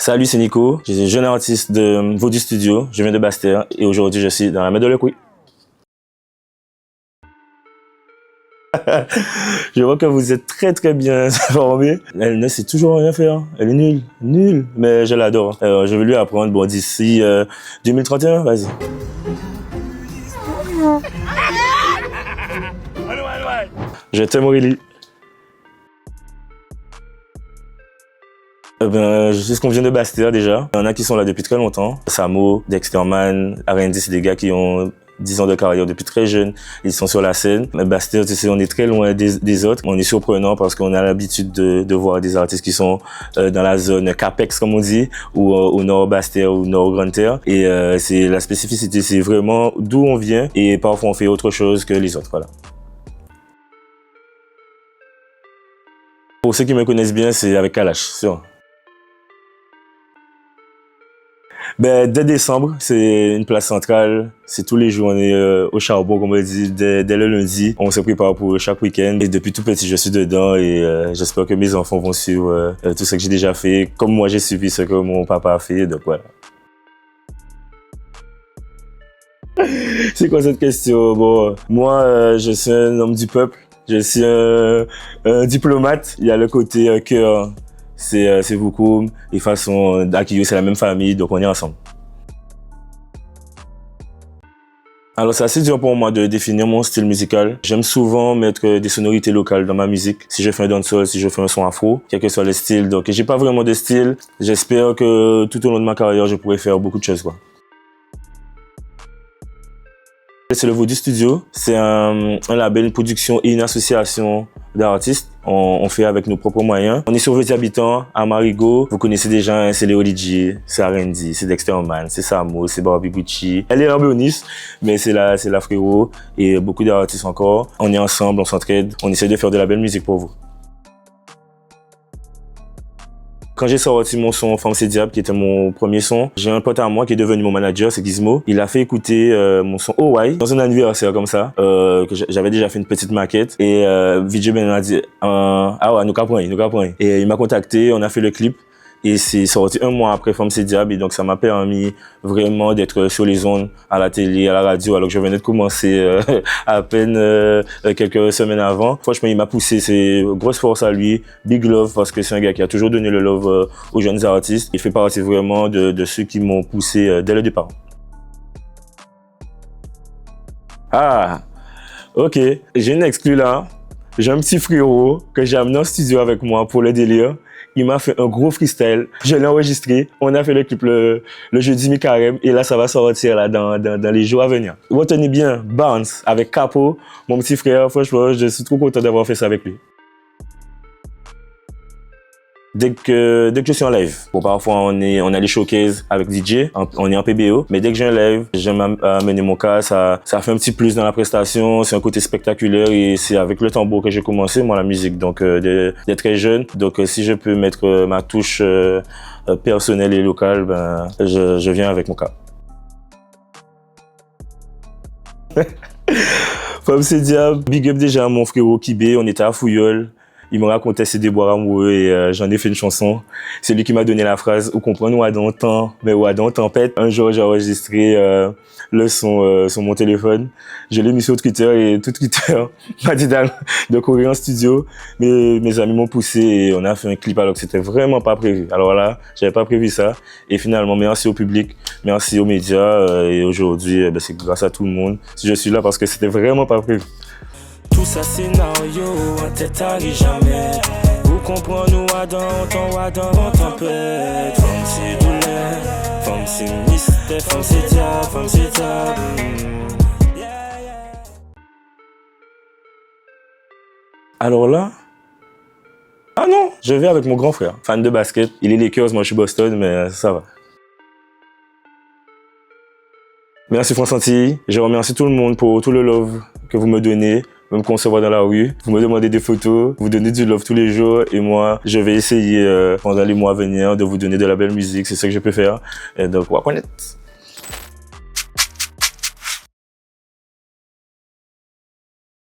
Salut, c'est Nico, je suis jeune artiste de Vaudou Studio, je viens de Bastère et aujourd'hui je suis dans la mer de l'Equie. Je vois que vous êtes très bien informé. Elle ne sait toujours rien faire, elle est nulle, mais je l'adore. Je vais lui apprendre bon, d'ici 2031, vas-y. Je t'aime Aurélie. Je sais ce qu'on vient de Bastère déjà. Il y en a qui sont là depuis très longtemps. Samo, Dexterman, R&D, c'est des gars qui ont 10 ans de carrière depuis très jeunes. Ils sont sur la scène. Bastère, tu sais, on est très loin des autres. On est surprenant parce qu'on a l'habitude de voir des artistes qui sont dans la zone Capex, comme on dit, ou au nord Bastère ou nord Grande-Terre. Et c'est la spécificité, c'est vraiment d'où on vient et parfois on fait autre chose que les autres. Voilà. Pour ceux qui me connaissent bien, c'est avec Kalash, sûr. Dès décembre, c'est une place centrale. C'est tous les jours, on est au charbon, comme on dit, dès le lundi. On se prépare pour chaque week-end. Et depuis tout petit, je suis dedans et j'espère que mes enfants vont suivre tout ce que j'ai déjà fait, comme moi j'ai suivi ce que mon papa a fait. Donc voilà. C'est quoi cette question? Bon, moi, je suis un homme du peuple. Je suis un diplomate. Il y a le côté cœur. C'est beaucoup. Et façon d'Akio, c'est la même famille, donc on est ensemble. Alors c'est assez dur pour moi de définir mon style musical. J'aime souvent mettre des sonorités locales dans ma musique. Si je fais un dancehall, si je fais un son afro, quel que soit le style. Donc j'ai pas vraiment de style. J'espère que tout au long de ma carrière, je pourrai faire beaucoup de choses, quoi. C'est le Vaudou Studio, c'est un label, une production et une association d'artistes. On fait avec nos propres moyens. On est sur 20 habitants à Marigot. Vous connaissez déjà, hein, c'est Léo Lidji, c'est R&D, c'est Dexterman, c'est Samo, c'est Barbie Gucci. Elle est ambioniste, mais c'est la frérot et beaucoup d'artistes encore. On est ensemble, on s'entraide, on essaie de faire de la belle musique pour vous. Quand j'ai sorti mon son Femme c'est Diable, qui était mon premier son, j'ai un pote à moi qui est devenu mon manager, c'est Gizmo. Il a fait écouter mon son Oh Why dans un anniversaire comme ça, que j'avais déjà fait une petite maquette. Et VJ Ben a dit ah ouais, nous capons. Et il m'a contacté, on a fait le clip. Et c'est sorti un mois après Femme c'est Diable. Et donc ça m'a permis vraiment d'être sur les ondes, à la télé, à la radio, alors que je venais de commencer à peine quelques semaines avant. Franchement, il m'a poussé, c'est grosse force à lui, big love, parce que c'est un gars qui a toujours donné le love aux jeunes artistes. Il fait partie vraiment de ceux qui m'ont poussé dès le départ. Ah, ok, j'ai une exclue là. J'ai un petit frérot que j'ai amené en studio avec moi pour le délire. Il m'a fait un gros freestyle. Je l'ai enregistré. On a fait le clip le jeudi mi-carême. Et là, ça va sortir là, dans les jours à venir. Retenez bien, Bounce avec Capo, mon petit frère. Franchement, je suis trop content d'avoir fait ça avec lui. Dès que je suis en live, bon, parfois on a les showcases avec DJ, on est en PBO, mais dès que j'ai un live, j'aime amener mon cas, ça fait un petit plus dans la prestation, c'est un côté spectaculaire et c'est avec le tambour que j'ai commencé, moi, la musique, donc d'être très jeune. Donc si je peux mettre ma touche personnelle et locale, je viens avec mon cas. Femme c'est Diable, big up déjà à mon frérot Kibé, on était à Fouillol. Il me racontait ses déboires amoureux et j'en ai fait une chanson. C'est lui qui m'a donné la phrase « Ou comprendre ou à dans temps, mais ou à dans tempête ». Un jour, j'ai enregistré le son sur mon téléphone. Je l'ai mis sur Twitter et tout Twitter m'a dit de courir en studio. Mais mes amis m'ont poussé et on a fait un clip alors que c'était vraiment pas prévu. Alors là, j'avais pas prévu ça. Et finalement, merci au public, merci aux médias. Et aujourd'hui, c'est grâce à tout le monde. Si je suis là parce que c'était vraiment pas prévu. Tout ça scénario en tête arrive jamais. Vous comprenez nous à dans tempête. Femme c'est douleur, femme c'est mystère, femme c'est diable, femme c'est diable. Alors là, ah non, je vais avec mon grand frère, fan de basket. Il est Lakers, moi je suis Boston, mais ça va. Merci François Antilles. Je remercie tout le monde pour tout le love que vous me donnez. Même quand on se voit dans la rue, vous me demandez des photos, vous donnez du love tous les jours et moi, je vais essayer pendant les mois à venir de vous donner de la belle musique, c'est ce que je peux faire. Et donc, on va connaître.